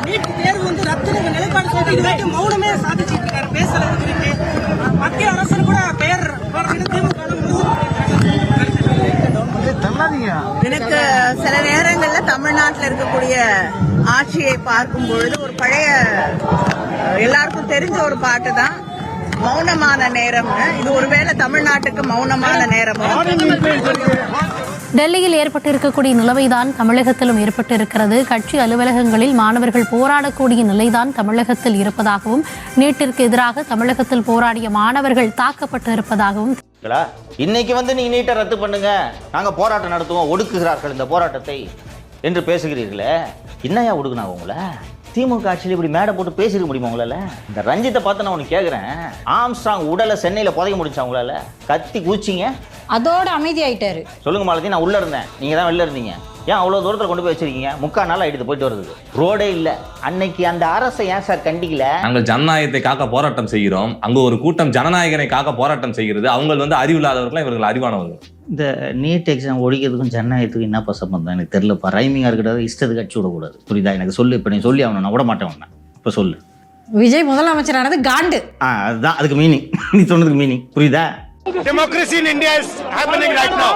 NEET தேர்வு வந்து ரத்து நிலைப்பாடு சொல்லிட்டு இது வரைக்கும் மௌனமே சாதிச்சுட்டு இருக்காரு, பேசல. மத்திய அரசு கூட பெயர் எனக்கு சில நேரங்கள்ல தமிழ்நாட்டில் இருக்கக்கூடிய ஆட்சியை பார்க்கும் பொழுது ஒரு பழைய எல்லாருக்கும் தெரிஞ்ச ஒரு பாட்டு தான், மௌனமான நேரம். இது ஒருவேளை தமிழ்நாட்டுக்கு மௌனமான நேரமோ? டெல்லியில் ஏற்பட்டிருக்கக்கூடிய நிலைமைதான் தமிழகத்திலும் ஏற்பட்டிருக்கிறது. கட்சி அலுவலகங்களில் மாணவர்கள் போராடக்கூடிய நிலைதான் தமிழகத்தில் இருப்பதாகவும், நீட்டிற்கு எதிராக தமிழகத்தில் போராடிய மாணவர்கள் தாக்கப்பட்டு இருப்பதாகவும். இன்னைக்கு வந்து நீங்க நீட்டை ரத்து பண்ணுங்க, நாங்க போராட்டம் நடத்துவோம், ஒடுக்குகிறார்கள் இந்த போராட்டத்தை என்று பேசுகிறீர்களே, என்னையா ஒடுக்குனாங்க உங்களை? திமுக ஆட்சியில் இப்படி மேடை போட்டு பேசிருக்க முடியுமா உங்களால? இந்த ரஞ்சித்தை பார்த்து நான் உனக்கு கேட்குறேன், ஆம்ஸ்ட்ராங் உடலை சென்னையில் புதைக்க முடிச்சா உங்களால? கத்தி கூச்சிங்க, அதோட அமைதி ஆயிட்டாரு. சொல்லுங்க மாலதி, நான் உள்ள இருந்தேன், நீங்க தான் வெளில இருந்தீங்க, ஏன் அவ்வளோ தூரத்தில் கொண்டு போய் வச்சிருக்கீங்க? 3/4 நாள் ஆயிடுது போயிட்டு வருது, ரோடே இல்லை. அன்னைக்கு அந்த அரசை ஏன் சார் கண்டிக்கல? நாங்கள் ஜனநாயகத்தை காக்க போராட்டம் செய்கிறோம், அங்கே ஒரு கூட்டம் ஜனநாயகனை காக்க போராட்டம் செய்கிறது. அவங்க வந்து அறிவில்லாதவர்கள், இவர்கள் அறிவானவர்கள். இந்த நீட் எக்ஸாம் ஒழிக்கிறதுக்கும் ஜனநாயகத்துக்கும் என்னப்பா சம்பந்தம் எனக்கு தெரியலப்பா. ரைமிங்காக இருக்கிறது, இஷ்டத்துக்கு அடிச்சு விடக்கூடாது, புரியுதா? எனக்கு சொல்லு, இப்போ நீ சொல்லி அவனை நான் விட மாட்டேன் உன்னை. இப்போ சொல்லு. விஜய் முதலமைச்சரானது காண்டு. அதுதான் அதுக்கு மீனிங், நீ சொன்னதுக்கு மீனிங் புரியுதா? Democracy in India is happening right now.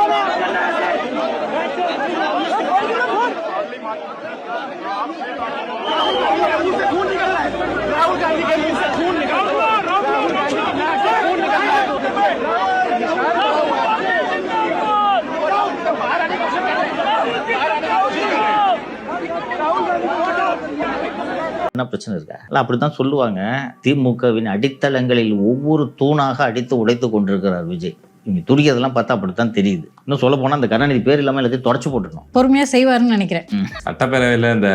என்ன பிரச்சனை இருக்கா? அப்படித்தான் சொல்லுவாங்க. திமுகவின் அடித்தளங்களில் ஒவ்வொரு தூணாக அடித்து உடைத்து கொண்டிருக்கிறார் விஜய். இவங்க துடிக்கிறதெல்லாம் பார்த்தா அப்படித்தான் தெரியுது. இன்னும் சொல்ல போனா அந்த கருணாநிதி பேர் இல்லாமல் எல்லாத்தையும் தொடச்சு போட்டுருணும். பொறுமையா செய்வாருன்னு நினைக்கிறேன். சட்டப்பேரவையில் இந்த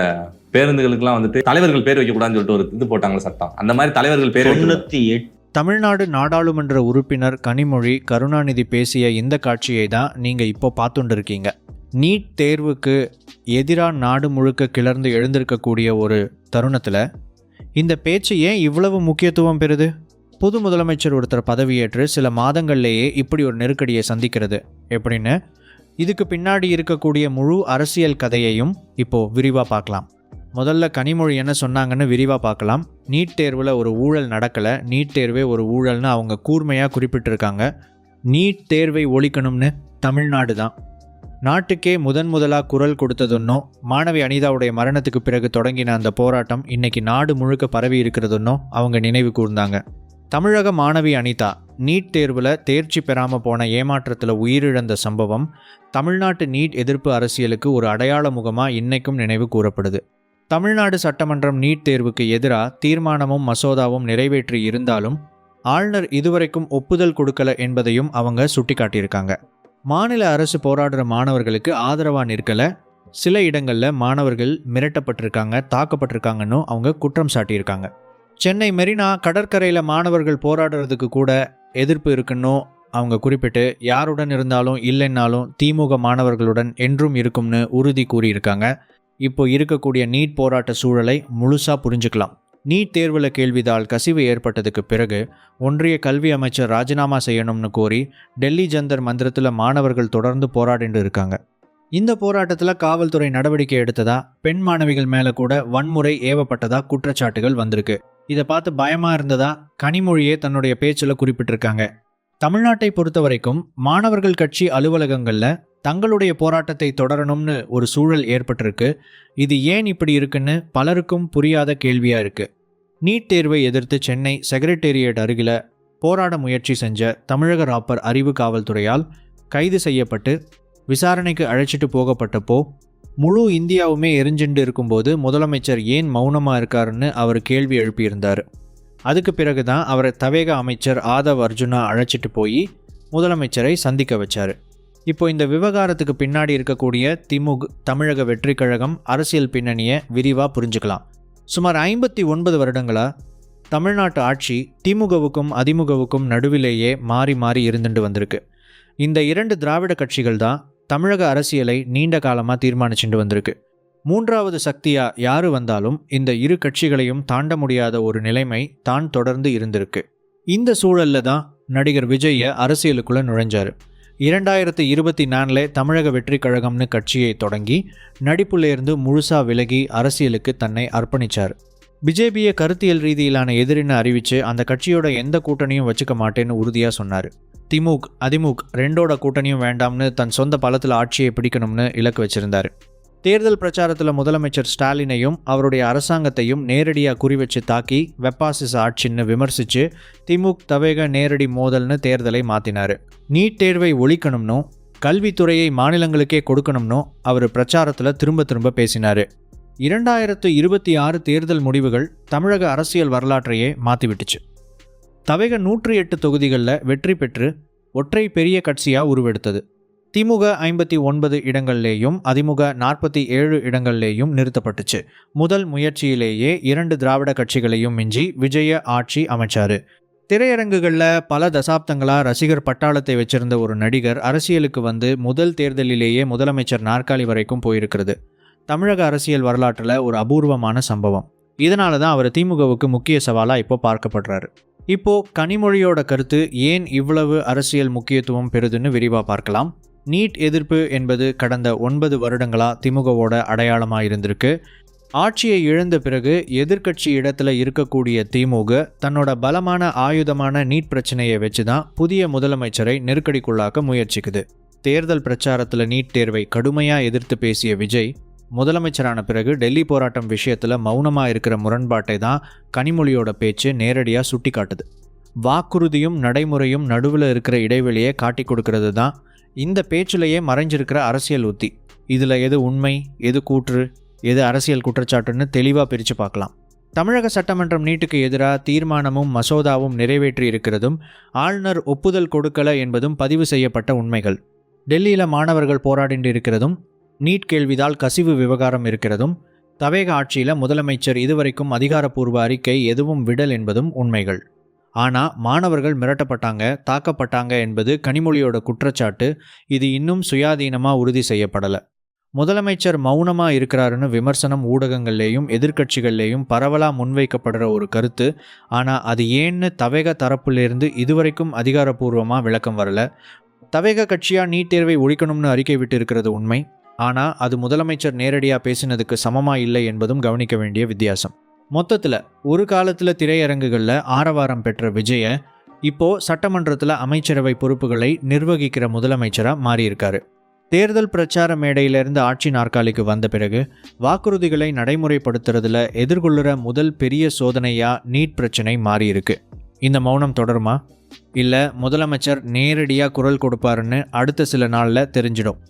பேருந்துகளுக்கெல்லாம் வந்துட்டு தலைவர்கள் பேர் வைக்கக்கூடாதுன்னு சொல்லிட்டு ஒரு இது போட்டாங்க சட்டம். அந்த மாதிரி தலைவர்கள் பேர் 98. தமிழ்நாடு நாடாளுமன்ற உறுப்பினர் கனிமொழி கருணாநிதி பேசிய இந்த காட்சியை தான் நீங்கள் இப்போ பார்த்துட்டு இருக்கீங்க. நீட் தேர்வுக்கு எதிராக நாடு முழுக்க கிளர்ந்து எழுந்திருக்கக்கூடிய ஒரு தருணத்தில் இந்த பேச்சு ஏன் இவ்வளவு முக்கியத்துவம் பெறுது? புது முதலமைச்சர் ஒருத்தர் பதவியேற்று சில மாதங்கள்லேயே இப்படி ஒரு நெருக்கடியை சந்திக்கிறது எப்படின்னு, இதுக்கு பின்னாடி இருக்கக்கூடிய முழு அரசியல் கதையையும் இப்போது விரிவாக பார்க்கலாம். முதல்ல கனிமொழி என்ன சொன்னாங்கன்னு விரிவாக பார்க்கலாம். நீட் தேர்வில் ஒரு ஊழல் நடக்கலை, நீட் தேர்வே ஒரு ஊழல்னு அவங்க கூர்மையாக குறிப்பிட்டிருக்காங்க. நீட் தேர்வை ஒழிக்கணும்னு தமிழ்நாடு தான் நாட்டுக்கே முதலாக குரல் கொடுத்ததுன்னோ, மாணவி அனிதாவுடைய மரணத்துக்கு பிறகு தொடங்கின அந்த போராட்டம் இன்னைக்கு நாடு முழுக்க பரவி இருக்கிறதுன்னோ அவங்க நினைவு கூர்ந்தாங்க. தமிழக மாணவி அனிதா நீட் தேர்வில் தேர்ச்சி பெறாமல் போன ஏமாற்றத்தில் உயிரிழந்த சம்பவம் தமிழ்நாட்டு நீட் எதிர்ப்பு அரசியலுக்கு ஒரு அடையாள முகமாக இன்னைக்கும் நினைவு கூறப்படுது. தமிழ்நாடு சட்டமன்றம் நீட் தேர்வுக்கு எதிராக தீர்மானமும் மசோதாவும் நிறைவேற்றி இருந்தாலும் ஆளுநர் இதுவரைக்கும் ஒப்புதல் கொடுக்கல என்பதையும் அவங்க சுட்டிக்காட்டியிருக்காங்க. மாநில அரசு போராடுற மாணவர்களுக்கு ஆதரவாக நிற்கலை, சில இடங்களில் மாணவர்கள் மிரட்டப்பட்டிருக்காங்க, தாக்கப்பட்டிருக்காங்கன்னு அவங்க குற்றம் சாட்டியிருக்காங்க. சென்னை மெரினா கடற்கரையில் மாணவர்கள் போராடுறதுக்கு கூட எதிர்ப்பு இருக்குன்னு அவங்க குறிப்பிட்டு, யாருடன் இருந்தாலும் இல்லைன்னாலும் திமுக மாணவர்களுடன் என்றும் இருக்கும்னு உறுதி கூறியிருக்காங்க. இப்போ இருக்கக்கூடிய நீட் போராட்ட சூழலை முழுசாக புரிஞ்சுக்கலாம். நீட் தேர்வில் கேள்விதால் கசிவு ஏற்பட்டதுக்கு பிறகு ஒன்றிய கல்வி அமைச்சர் ராஜினாமா செய்யணும்னு கோரி டெல்லி ஜந்தர் மந்திரத்தில் மாணவர்கள் தொடர்ந்து போராடிட்டு இருக்காங்க. இந்த போராட்டத்தில் காவல்துறை நடவடிக்கை எடுத்ததா, பெண் மாணவிகள் மேலே கூட வன்முறை ஏவப்பட்டதா குற்றச்சாட்டுகள் வந்திருக்கு. இதை பார்த்து பயமாக இருந்ததா கனிமொழியே தன்னுடைய பேச்சில் குறிப்பிட்டிருக்காங்க. தமிழ்நாட்டை பொறுத்த வரைக்கும் மாணவர்கள் கட்சி அலுவலகங்களில் தங்களுடைய போராட்டத்தை தொடரணும்னு ஒரு சூழல் ஏற்பட்டிருக்கு. இது ஏன் இப்படி இருக்குன்னு பலருக்கும் புரியாத கேள்வியாக இருக்குது. நீட் தேர்வை எதிர்த்து சென்னை செக்ரட்டேரியட் அருகில் போராட முயற்சி செஞ்ச தமிழக ராப்பர் அறிவு காவல்துறையால் கைது செய்யப்பட்டு விசாரணைக்கு அழைச்சிட்டு போகப்பட்டப்போ முழு இந்தியாவுமே எரிஞ்சுண்டு இருக்கும்போது முதலமைச்சர் ஏன் மௌனமாக இருக்காருன்னு அவர் கேள்வி எழுப்பியிருந்தார். அதுக்கு பிறகு தான் அவரை தவேக அமைச்சர் ஆதவ் அர்ஜுனா அழைச்சிட்டு போய் முதலமைச்சரை சந்திக்க வச்சார். இப்போ இந்த விவகாரத்துக்கு பின்னாடி இருக்கக்கூடிய தமிழக வெற்றி கழகம் அரசியல் பின்னணியை விரிவாக புரிஞ்சுக்கலாம். சுமார் 59 வருடங்களாக தமிழ்நாட்டு ஆட்சி திமுகவுக்கும் அதிமுகவுக்கும் நடுவிலேயே மாறி மாறி இருந்துட்டு வந்திருக்கு. இந்த 2 திராவிட கட்சிகள் தான் தமிழக அரசியலை நீண்ட காலமாக தீர்மானிச்சுட்டு வந்திருக்கு. மூன்றாவது சக்தியாக யார் வந்தாலும் இந்த இரு கட்சிகளையும் தாண்ட முடியாத ஒரு நிலைமை தான் தொடர்ந்து இருந்திருக்கு. இந்த சூழலில் தான் நடிகர் விஜயை அரசியலுக்குள்ளே நுழைஞ்சார். 2024 தமிழக வெற்றி கழகம்னு கட்சியை தொடங்கி நடிப்புலேருந்து முழுசா விலகி அரசியலுக்கு தன்னை அர்ப்பணிச்சார். பிஜேபியை கருத்தியல் ரீதியிலான எதிரின்னு அறிவிச்சு அந்த கட்சியோட எந்த கூட்டணியும் வச்சுக்க மாட்டேன்னு உறுதியாக சொன்னார். திமுக அதிமுக ரெண்டோட கூட்டணியும் வேண்டாம்னு தன் சொந்த பலத்தில் ஆட்சியை பிடிக்கணும்னு இலக்கு வச்சிருந்தார். தேர்தல் பிரச்சாரத்தில் முதலமைச்சர் ஸ்டாலினையும் அவருடைய அரசாங்கத்தையும் நேரடியாக குறிவச்சு தாக்கி வெப்பாசிச ஆட்சின்னு விமர்சித்து திமுக தவேக நேரடி மோதல்னு தேர்தலை மாற்றினார். நீட் தேர்வை ஒழிக்கணும்னோ கல்வித்துறையை மாநிலங்களுக்கே கொடுக்கணும்னோ அவர் பிரச்சாரத்தில் திரும்ப பேசினார். 2026 தேர்தல் முடிவுகள் தமிழக அரசியல் வரலாற்றையே மாற்றிவிட்டுச்சு. தவேக 108 தொகுதிகளில் வெற்றி பெற்று ஒற்றை பெரிய கட்சியாக உருவெடுத்தது. திமுக 59 இடங்கள்லேயும் அதிமுக 47 இடங்கள்லேயும் நிறுத்தப்பட்டுச்சு. முதல் முயற்சியிலேயே 2 திராவிட கட்சிகளையும் மிஞ்சி விஜய ஆட்சி அமைச்சார். திரையரங்குகளில் பல தசாப்தங்களாக ரசிகர் பட்டாளத்தை வச்சிருந்த ஒரு நடிகர் அரசியலுக்கு வந்து முதல் தேர்தலிலேயே முதலமைச்சர் நாற்காலி வரைக்கும் போயிருக்கிறது தமிழக அரசியல் வரலாற்றில் ஒரு அபூர்வமான சம்பவம். இதனால தான் அவர் திமுகவுக்கு முக்கிய சவாலாக இப்போ பார்க்கப்படுறாரு. இப்போது கனிமொழியோட கருத்து ஏன் இவ்வளவு அரசியல் முக்கியத்துவம் பெறுதுன்னு விரிவாக பார்க்கலாம். நீட் எதிர்ப்பு என்பது கடந்த 9 வருடங்களாக திமுகவோட அடையாளமாக இருந்திருக்கு. ஆட்சியை இழந்த பிறகு எதிர்க்கட்சி இடத்துல இருக்கக்கூடிய திமுக தன்னோட பலமான ஆயுதமான நீட் பிரச்சனையை வச்சு தான் புதிய முதலமைச்சரை நெருக்கடிக்குள்ளாக்க முயற்சிக்குது. தேர்தல் பிரச்சாரத்தில் நீட் தேர்வை கடுமையாக எதிர்த்து பேசிய விஜய் முதலமைச்சரான பிறகு டெல்லி போராட்டம் விஷயத்தில் மௌனமாக இருக்கிற முரண்பாட்டை தான் கனிமொழியோட பேச்சு நேரடியாக சுட்டி காட்டுது. வாக்குறுதியும் நடைமுறையும் நடுவில் இருக்கிற இடைவெளியை காட்டி கொடுக்கறது தான் இந்த பேச்சிலேயே மறைஞ்சிருக்கிற அரசியல் உத்தி. இதில் எது உண்மை, எது கூற்று, எது அரசியல் குற்றச்சாட்டுன்னு தெளிவாக பிரித்து பார்க்கலாம். தமிழக சட்டமன்றம் நீட்டுக்கு எதிராக தீர்மானமும் மசோதாவும் நிறைவேற்றி இருக்கிறதும் ஆளுநர் ஒப்புதல் கொடுக்கல என்பதும் பதிவு செய்யப்பட்ட உண்மைகள். டெல்லியில் மாணவர்கள் போராடிட்டு இருக்கிறதும் நீட் கேள்விதால் கசிவு விவகாரம் இருக்கிறதும் தவேக ஆட்சியில் முதலமைச்சர் இதுவரைக்கும் அதிகாரப்பூர்வ அறிக்கை எதுவும் விடல் என்பதும் உண்மைகள். ஆனால் மாணவர்கள் மிரட்டப்பட்டாங்க, தாக்கப்பட்டாங்க என்பது கனிமொழியோட குற்றச்சாட்டு. இது இன்னும் சுயாதீனமாக உறுதி செய்யப்படலை. முதலமைச்சர் மௌனமாக இருக்கிறாருன்னு விமர்சனம் ஊடகங்கள்லேயும் எதிர்க்கட்சிகள்லேயும் பரவலாக முன்வைக்கப்படுற ஒரு கருத்து. ஆனால் அது ஏன்னு தவேக தரப்புலேருந்து இதுவரைக்கும் அதிகாரப்பூர்வமாக விளக்கம் வரல. தவேக கட்சியாக நீட் தேர்வை ஒழிக்கணும்னு அறிக்கை விட்டு இருக்கிறது உண்மை. ஆனால் அது முதலமைச்சர் நேரடியாக பேசினதுக்கு சமமாக இல்லை என்பதும் கவனிக்க வேண்டிய வித்தியாசம். மொத்தத்தில் ஒரு காலத்தில் திரையரங்குகளில் ஆரவாரம் பெற்ற விஜய இப்போது சட்டமன்றத்தில் அமைச்சரவை பொறுப்புகளை நிர்வகிக்கிற முதலமைச்சராக மாறியிருக்காரு. தேர்தல் பிரச்சார மேடையிலிருந்து ஆட்சி நாற்காலிக்கு வந்த பிறகு வாக்குறுதிகளை நடைமுறைப்படுத்துறதுல எதிர்கொள்ளுற முதல் பெரிய சோதனையாக நீட் பிரச்சனை மாறியிருக்கு. இந்த மௌனம் தொடருமா, இல்லை முதலமைச்சர் நேரடியாக குரல் கொடுப்பாருன்னு அடுத்த சில நாளில் தெரிஞ்சிடும்.